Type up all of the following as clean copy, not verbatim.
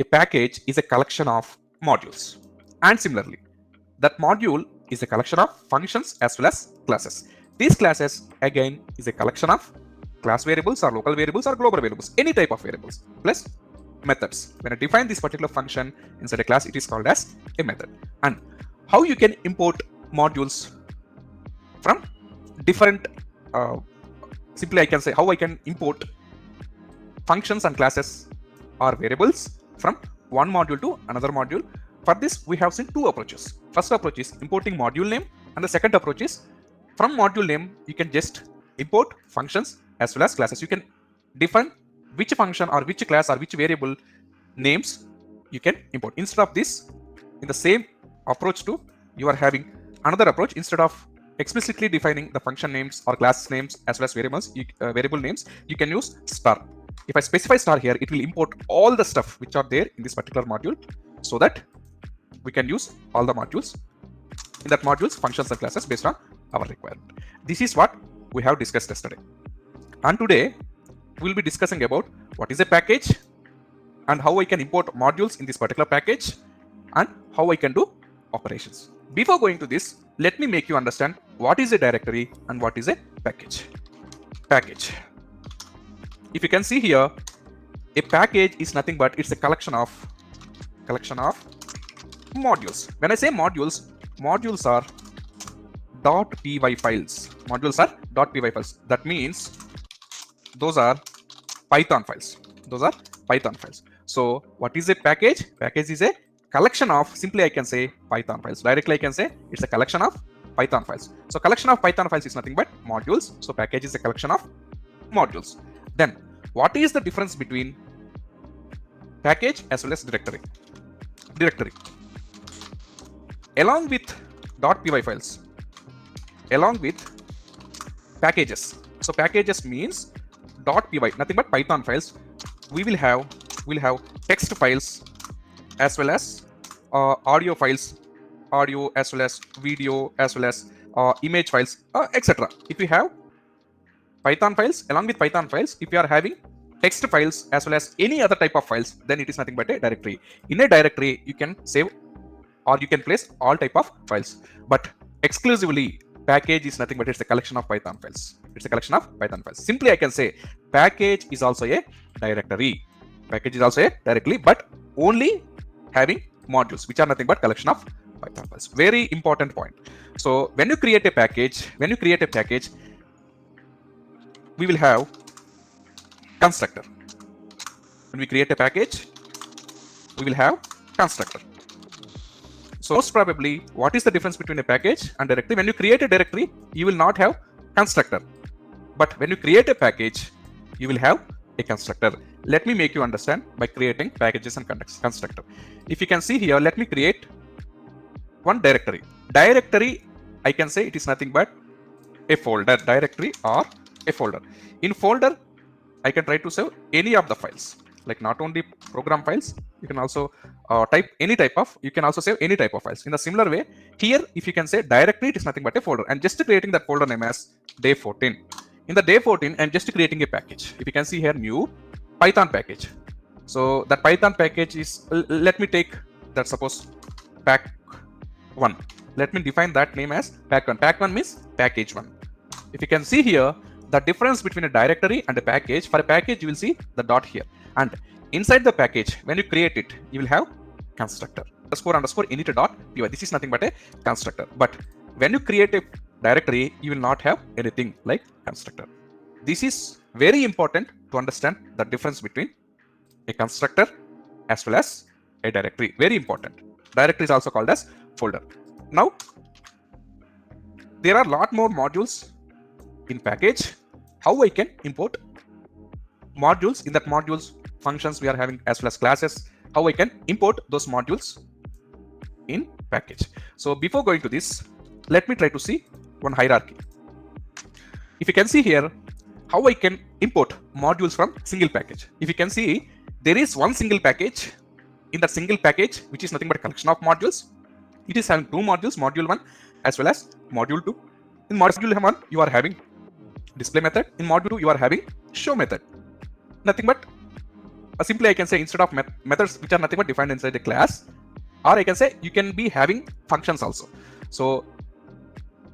a package is a collection of modules. And similarly, that module is a collection of functions as well as classes. These classes again is a collection of class variables or local variables or global variables, any type of variables, plus methods. When I define this particular function inside a class, it is called as a method. And how you can import modules from different, simply I can say how I can import functions and classes or variables from one module to another module. For this, we have seen two approaches. First approach is importing module name, and the second approach is from module name, you can just import functions as well as classes. You can define which function or which class or which variable names you can import. Instead of this, in the same approach too, you are having another approach. Instead of explicitly defining the function names or class names as well as variable names, you can use star. If I specify star here, it will import all the stuff which are there in this particular module, so that we can use all the modules in that modules, functions and classes based on our requirement. This is what we have discussed yesterday. And today we will be discussing about what is a package and how I can import modules in this particular package and how I can do operations. Before going to this, let me make you understand what is a directory and what is a package. Package. If you can see here, a package is nothing but it's a collection of modules. When I say modules, modules are .py files. Modules are .py files. That means those are Python files. Those are Python files. So what is a package? Package is a collection of, simply I can say Python files. Directly I can say it's a collection of Python files. So collection of Python files is nothing but modules. So package is a collection of modules. Then what is the difference between package as well as directory? Directory. Along with .py files, along with packages. So packages means .py, nothing but Python files. We'll have text files as well as audio files, audio as well as video as well as image files, etc. If you have Python files, along with Python files, if you are having text files as well as any other type of files, then it is nothing but a directory. In a directory, you can save or you can place all type of files. But exclusively, package is nothing but it's a collection of Python files. It's a collection of Python files. Simply, I can say package is also a directory. Package is also a directory, but only having modules, which are nothing but collection of Python files. Very important point. So when you create a package, we will have constructor. When we create a package, we will have constructor. So most probably, what is the difference between a package and directory? When you create a directory, you will not have constructor. But when you create a package, you will have a constructor. Let me make you understand by creating packages and constructor. If you can see here, let me create one directory. Directory, I can say it is nothing but a folder, directory or a folder. In folder, I can try to save any of the files, like not only program files, you can also you can also save any type of files. In the similar way, here, if you can say directory, it is nothing but a folder. And just creating that folder name as day 14. In the day 14, I'm just creating a package. If you can see here, new Python package. So that Python package is, let me take that, suppose pack 1. Let me define that name as pack 1. Pack 1 means package 1. If you can see here, the difference between a directory and a package, for a package, you will see the dot here. And inside the package, when you create it, you will have constructor. __ init.py. This is nothing but a constructor. But when you create a directory, you will not have anything like constructor. This is very important to understand the difference between a constructor as well as a directory. Very important. Directory is also called as folder. Now, there are a lot more modules in package. How I can import modules, in that modules, functions we are having as well as classes, how I can import those modules in package. So before going to this, let me try to see one hierarchy. If you can see here, how I can import modules from single package. If you can see, there is one single package. In that single package, which is nothing but a collection of modules, it is having two modules, module 1 as well as module 2. In module 1, you are having display method. In module 2, you are having show method. Nothing but simply I can say instead of methods which are nothing but defined inside the class, or I can say you can be having functions also. So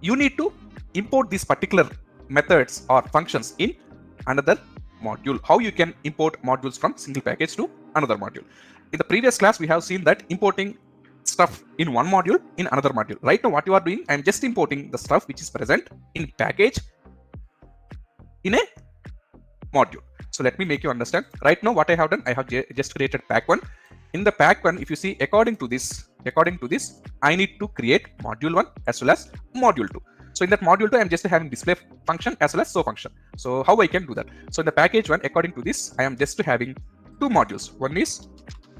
you need to import these particular methods or functions in another module. How you can import modules from single package to another module. In the previous class, we have seen that importing stuff in one module in another module. Right now, what you are doing, I am just importing the stuff which is present in package in a module. So let me make you understand. Right now, what I have done, I have just created pack 1. In the pack 1, if you see, according to this, I need to create module 1 as well as module 2. So in that module 2, I am just having display function as well as show function. So how I can do that? So in the package 1, according to this, I am just having two modules. One is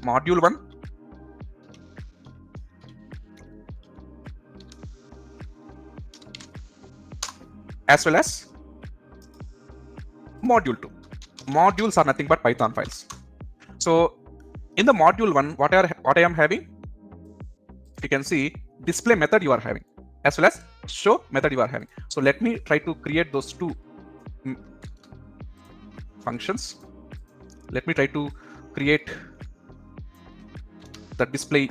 module 1 as well as module 2. Modules are nothing but Python files. So in the module 1, what I am having, you can see display method you are having as well as show method you are having. So let me try to create those two functions. Let me try to create the display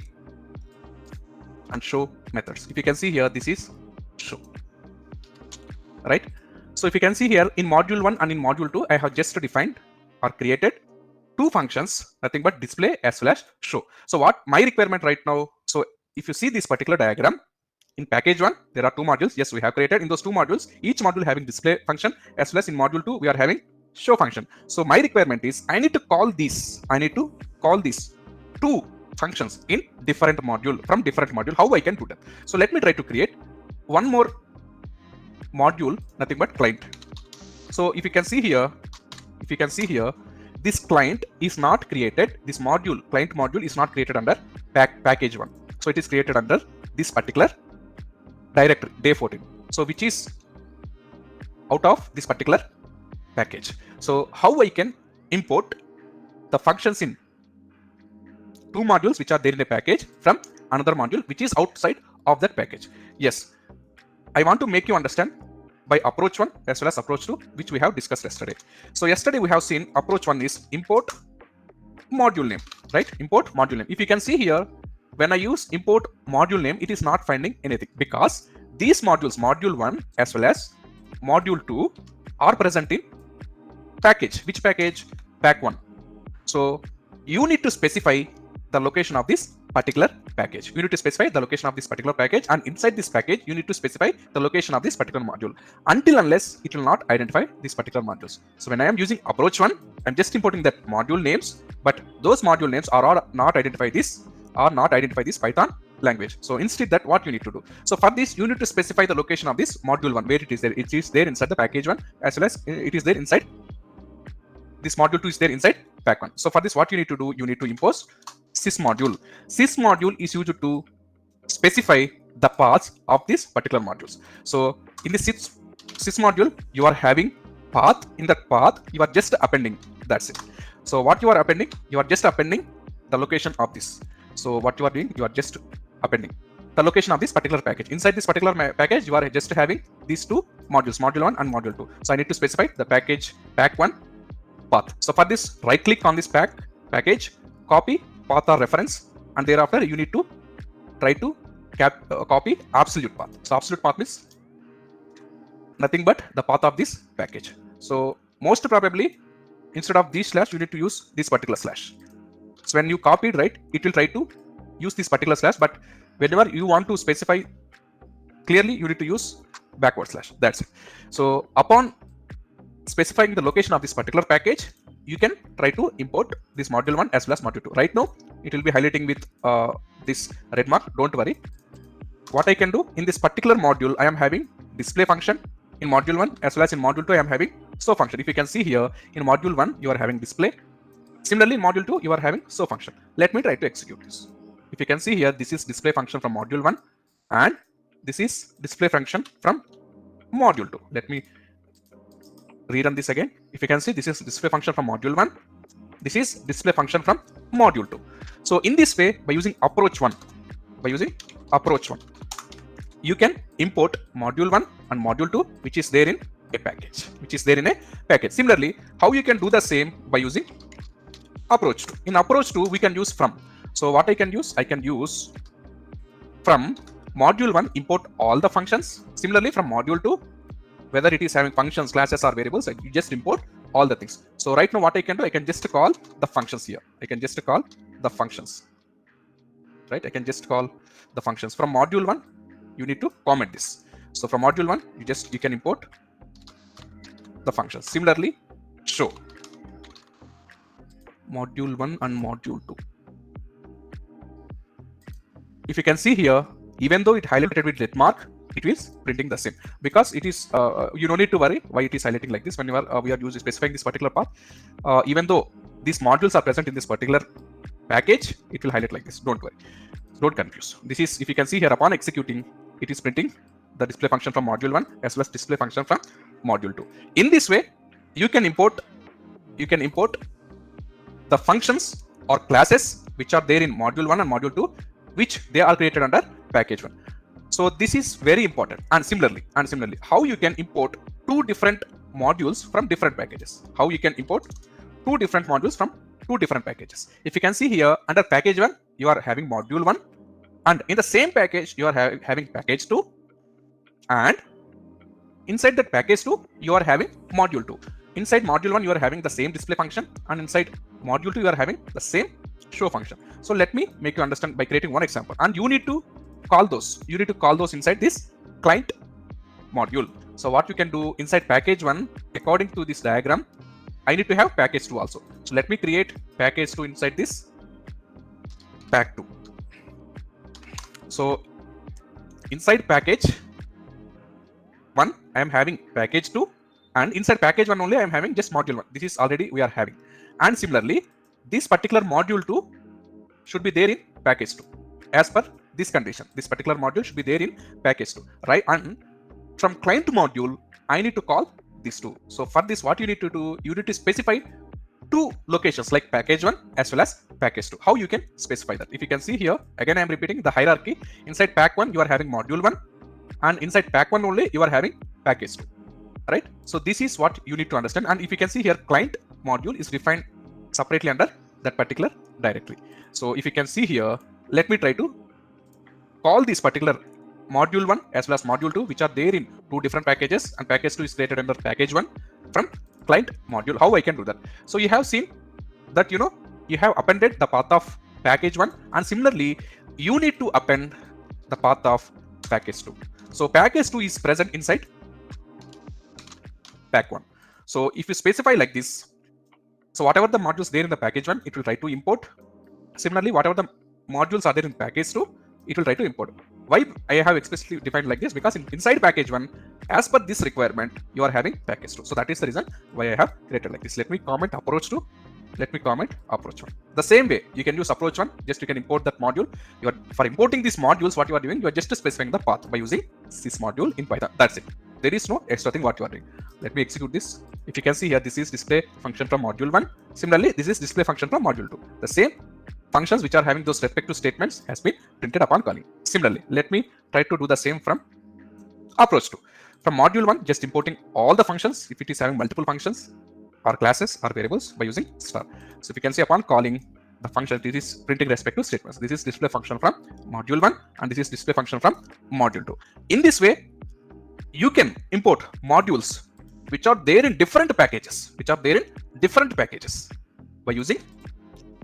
and show methods. If you can see here, this is show, right? So if you can see here in module 1 and in module 2, I have just defined or created two functions, nothing but display as well as show. So what my requirement right now, so if you see this particular diagram, in package 1, there are two modules. Yes, we have created in those two modules, each module having display function as well as in module 2, we are having show function. So my requirement is I need to call these two functions in different module from different module. How I can do that? So let me try to create one more module, nothing but client. So if you can see here, this client is not created, this module, client module is not created under package 1. So it is created under this particular directory, day 14. So which is out of this particular package. So how I can import the functions in two modules which are there in a package from another module which is outside of that package. Yes, I want to make you understand by approach 1 as well as approach 2, which we have discussed yesterday. So yesterday we have seen approach 1 is import module name, right? Import module name. If you can see here, when I use import module name, it is not finding anything because these modules, module 1 as well as module 2 are present in package. Which package? Pack 1. So you need to specify the location of this particular package. You need to specify the location of this particular package, and inside this package, you need to specify the location of this particular module. Until unless it will not identify these particular modules. So when I am using approach 1, I'm just importing that module names, but those module names are not identify this Python language. So instead that what you need to do. So for this, you need to specify the location of this module 1, where it is there. It is there inside the package 1 as well as it is there inside this module 2 is there inside pack 1. So for this, what you need to do, you need to impose sys module. Sys module is used to specify the paths of these particular modules. So in the sys module, you are having path. In that path, you are just appending. That's it. So what you are appending, you are just appending the location of this. So what you are doing, you are just appending the location of this particular package. Inside this particular package, you are just having these two modules, module 1 and module 2. So I need to specify the package pack 1 path. So for this, right click on this package, copy path or reference, and thereafter you need to try to copy absolute path. So absolute path means nothing but the path of this package. So most probably instead of this slash, you need to use this particular slash. So when you copy it, right, it will try to use this particular slash, but whenever you want to specify clearly, you need to use backward slash. That's it. So upon specifying the location of this particular package, you can try to import this module 1 as well as module 2. Right now, it will be highlighting with this red mark. Don't worry. What I can do in this particular module, I am having display function in module 1 as well as in module 2, I am having show function. If you can see here, in module 1, you are having display. Similarly, in module 2, you are having show function. Let me try to execute this. If you can see here, this is display function from module 1 and this is display function from module 2. Let me rerun this again. If you can see, this is display function from module 1. This is display function from module 2. So in this way, by using approach 1, you can import module 1 and module 2, which is there in a package. Similarly, how you can do the same by using approach 2. In approach 2, we can use from. So what I can use from module 1, import all the functions. Similarly, from module 2, whether it is having functions, classes, or variables, you just import all the things. So right now what I can do, I can just call the functions here. I can just call the functions. Right? I can just call the functions. From module 1, you need to comment this. So from module 1, you can import the functions. Similarly, show module 1 and module 2. If you can see here, even though it highlighted with red mark, it is printing the same, because it is you don't need to worry why it is highlighting like this whenever we are using specifying this particular path. Even though these modules are present in this particular package, it will highlight like this. Don't worry, don't confuse. This is, if you can see here, upon executing, it is printing the display function from module 1 as well as display function from module 2. In this way, you can import the functions or classes which are there in module 1 and module 2, which they are created under package 1. So this is very important. And similarly, how you can import two different modules from different packages. How you can import two different modules from two different packages. If you can see here, under package 1, you are having module 1, and in the same package, you are having package 2, and inside that package 2, you are having module 2. Inside module 1, you are having the same display function, and inside module 2, you are having the same show function. So let me make you understand by creating one example, and you need to call those. You need to call those inside this client module. So what you can do inside package 1, according to this diagram, I need to have package 2 also. So let me create package 2 inside this pack 2. So inside package 1, I am having package 2, and inside package 1 only I am having just module 1. This is already we are having. And similarly, this particular module 2 should be there in package 2 as per this condition. This particular module should be there in package 2, right? And from client module, I need to call these two. So for this, what you need to do, you need to specify two locations like package 1 as well as package 2. How you can specify that? If you can see here, again I am repeating the hierarchy. Inside pack 1, you are having module 1, and inside pack 1 only, you are having package 2, right? So this is what you need to understand. And if you can see here, client module is defined separately under that particular directory. So if you can see here, let me try to call this particular module 1 as well as module 2, which are there in two different packages, and package 2 is created under package 1 from client module. How I can do that? So you have seen that, you have appended the path of package 1, and similarly you need to append the path of package 2. So package 2 is present inside pack 1. So if you specify like this, so whatever the modules there in the package 1, it will try to import. Similarly, whatever the modules are there in package 2, it will try to import. Why I have explicitly defined like this? Because inside package 1, as per this requirement, you are having package 2. So that is the reason why I have created like this. Let me comment approach 2. Let me comment approach 1. The same way, you can use approach 1. Just you can import that module. For importing these modules, what you are doing, you are just specifying the path by using this module in Python. That's it. There is no extra thing what you are doing. Let me execute this. If you can see here, this is display function from module 1. Similarly, this is display function from module 2. The same functions which are having those respective statements has been printed upon calling. Similarly, let me try to do the same from approach 2. From module 1, just importing all the functions if it is having multiple functions or classes or variables by using star. So if you can see, upon calling the function, this is printing respective statements. This is display function from module 1, and this is display function from module 2. In this way, you can import modules which are there in different packages, by using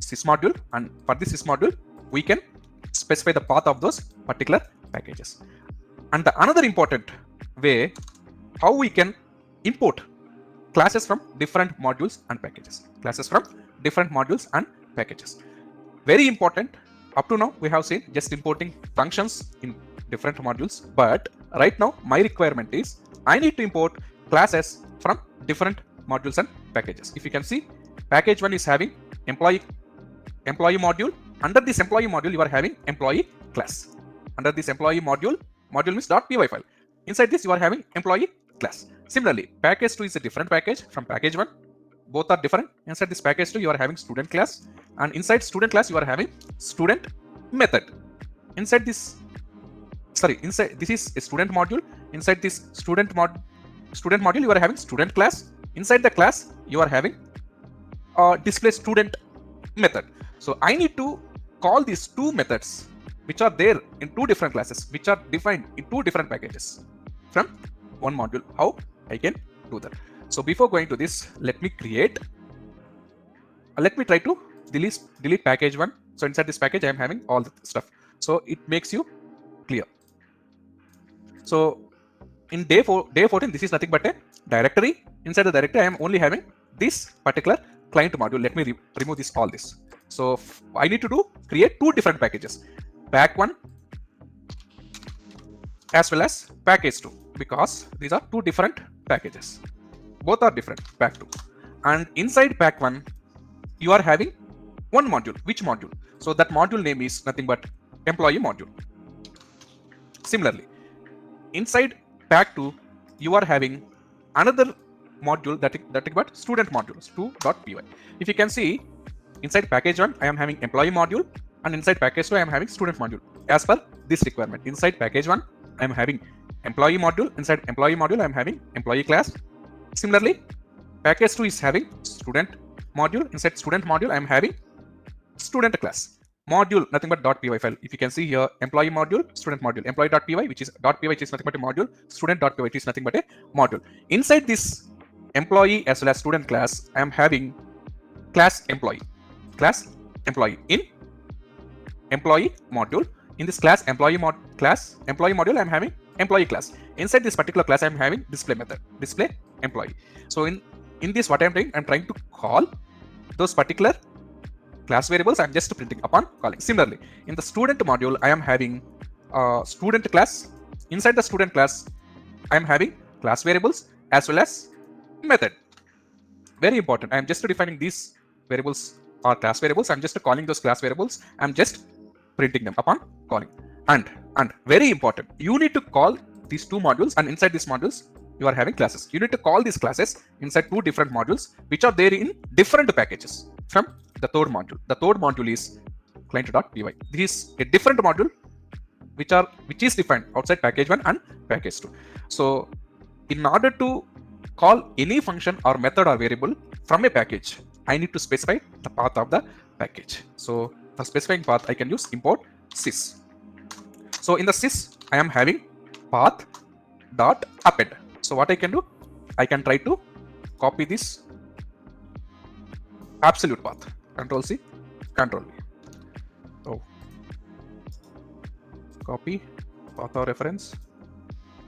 sys module, and for this sys module, we can specify the path of those particular packages. And the another important way, how we can import classes from different modules and packages. Very important. Up to now, we have seen just importing functions in different modules, but right now my requirement is I need to import classes from different modules and packages. If you can see, package 1 is having employee module. Under this employee module, you are having employee class. Under this employee module means .py file. Inside this, you are having employee class. Similarly, package 2 is a different package from package 1. Both are different. Inside this package 2, you are having student class, and inside student class, you are having student method. This is a student module. Inside this student module, you are having student class. Inside the class, you are having display student method. So I need to call these two methods which are there in two different classes, which are defined in two different packages from one module. How I can do that? So before going to this, let me try to delete package one. So inside this package I am having all the stuff, so it makes you clear. So in day 14, this is nothing but a directory. Inside the directory I am only having this particular client module. Let me remove this all this. So I need to create two different packages, pack 1 as well as package 2, because these are two different packages. Both are different, pack 2. And inside pack 1 you are having one module. Which module? So that module name is nothing but employee module. Similarly, inside pack 2 you are having another module that is but student module 2.py. If you can see, inside package 1 I am having employee module, and inside package 2 I am having student module. As per this requirement, inside package 1 I am having employee module, inside employee module I am having employee class. Similarly, package 2 is having student module, inside student module I am having student class. Module nothing but .py file. If you can see here, employee module, student module, employee.py, which is .py, which is nothing but a module, student.py, which is nothing but a module. Inside this employee as well as student class, I am having class employee in employee module. In this class employee module, I am having employee class. Inside this particular class, I am having display method, display employee. So in this, what I am doing, I am trying to call those particular class variables. I am just printing upon calling. Similarly, in the student module, I am having student class. Inside the student class, I am having class variables as well as method. Very important. I am just defining these variables are class variables. I am just calling those class variables. I am just printing them upon calling. And very important, you need to call these two modules, and inside these modules you are having classes. You need to call these classes inside two different modules which are there in different packages from the third module. The third module is client.py. This is a different module which is defined outside package 1 and package 2. So in order to call any function or method or variable from a package, I need to specify the path of the package. So for specifying path, I can use import sys. So in the sys, I am having path dot append. So what I can do, I can try to copy this absolute path. Control C, Control V. Oh, copy path or reference.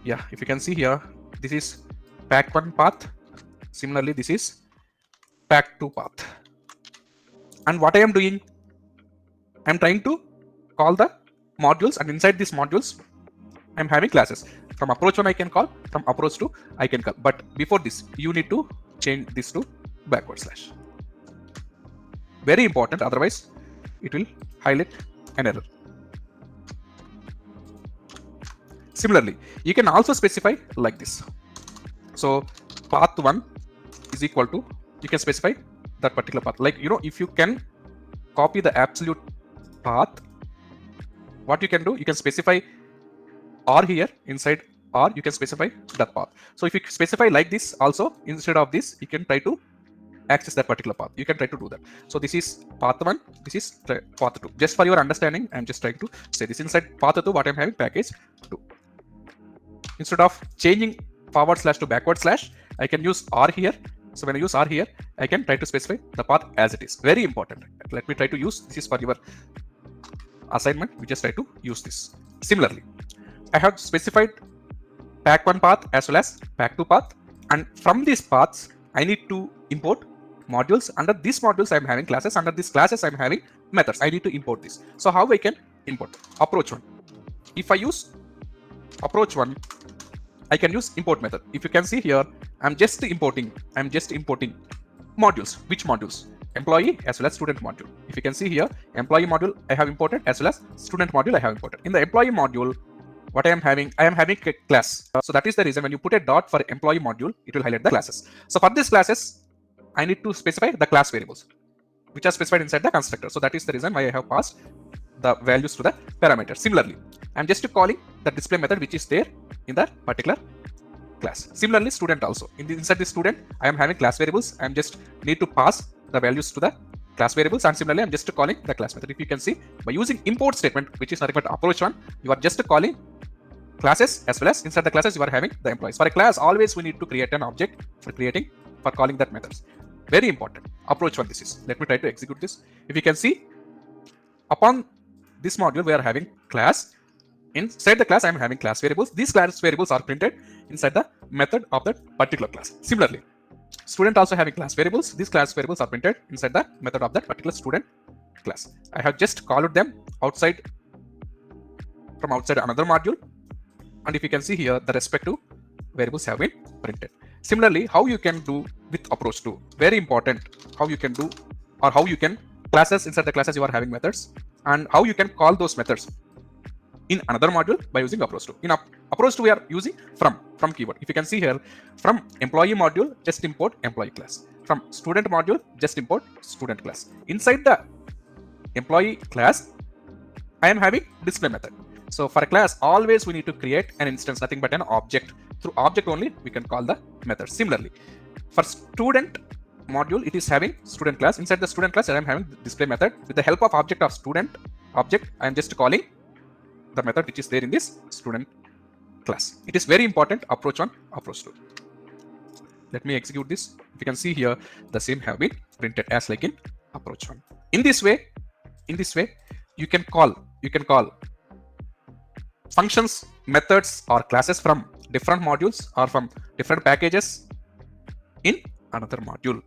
Yeah, if you can see here, this is pack 1 path. Similarly, this is pack 2 path. And what I am doing, I am trying to call the modules, and inside these modules, I am having classes. From approach 1 I can call, from approach 2 I can call. But before this, you need to change this to backward slash. Very important, otherwise it will highlight an error. Similarly, you can also specify like this. So path 1 is equal to, you can specify that particular path. Like, if you can copy the absolute path, what you can do, you can specify R here, inside R you can specify that path. So if you specify like this also, instead of this, you can try to access that particular path. You can try to do that. So this is path 1, this is path 2. Just for your understanding, I'm just trying to say this. Inside path 2, what I'm having, package 2. Instead of changing forward slash to backward slash, I can use R here. So when I use R here, I can try to specify the path as it is. Very important. Let me try to use, this is for your assignment, we just try to use this. Similarly, I have specified pack 1 path as well as pack 2 path, and from these paths I need to import modules. Under these modules I am having classes, under these classes I am having methods. I need to import this. So how I can import? Approach 1. If I use approach 1, I can use import method. If you can see here, I'm just importing modules. Which modules? Employee as well as student module. If you can see here, employee module I have imported as well as student module I have imported. In the employee module, what I am having a class. So that is the reason when you put a dot for employee module, it will highlight the classes. So for these classes, I need to specify the class variables, which are specified inside the constructor. So that is the reason why I have passed the values to the parameter. Similarly, I'm just calling the display method which is there in that particular class. Similarly, student also. Inside the student, I am having class variables. I am just need to pass the values to the class variables, and similarly I'm just calling the class method. If you can see, by using import statement, which is nothing but approach one, you are just calling classes as well as inside the classes you are having the employees. For a class, always we need to create an object for calling that methods. Very important. Approach one this is. Let me try to execute this. If you can see, upon this module we are having class. Inside the class I am having class variables. These class variables are printed inside the method of that particular class. Similarly, student also having class variables. These class variables are printed inside the method of that particular student class. I have just called them outside from outside another module, and if you can see here, the respective variables have been printed. Similarly, how you can do with approach 2, very important, how you can do, or how you can classes inside the classes you are having methods, and how you can call those methods in another module by using approach 2. In approach 2 we are using from keyword. If you can see here, from employee module just import employee class, from student module just import student class. Inside the employee class I am having display method. So for a class, always we need to create an instance, nothing but an object. Through object only we can call the method. Similarly, for student module it is having student class. Inside the student class I am having display method. With the help of object of student object, I am just calling the method which is there in this student class. It is very important. Approach 1, approach 2. Let me execute this. If you can see here, the same have been printed as like in approach 1. In this way you can call functions, methods, or classes from different modules or from different packages in another module.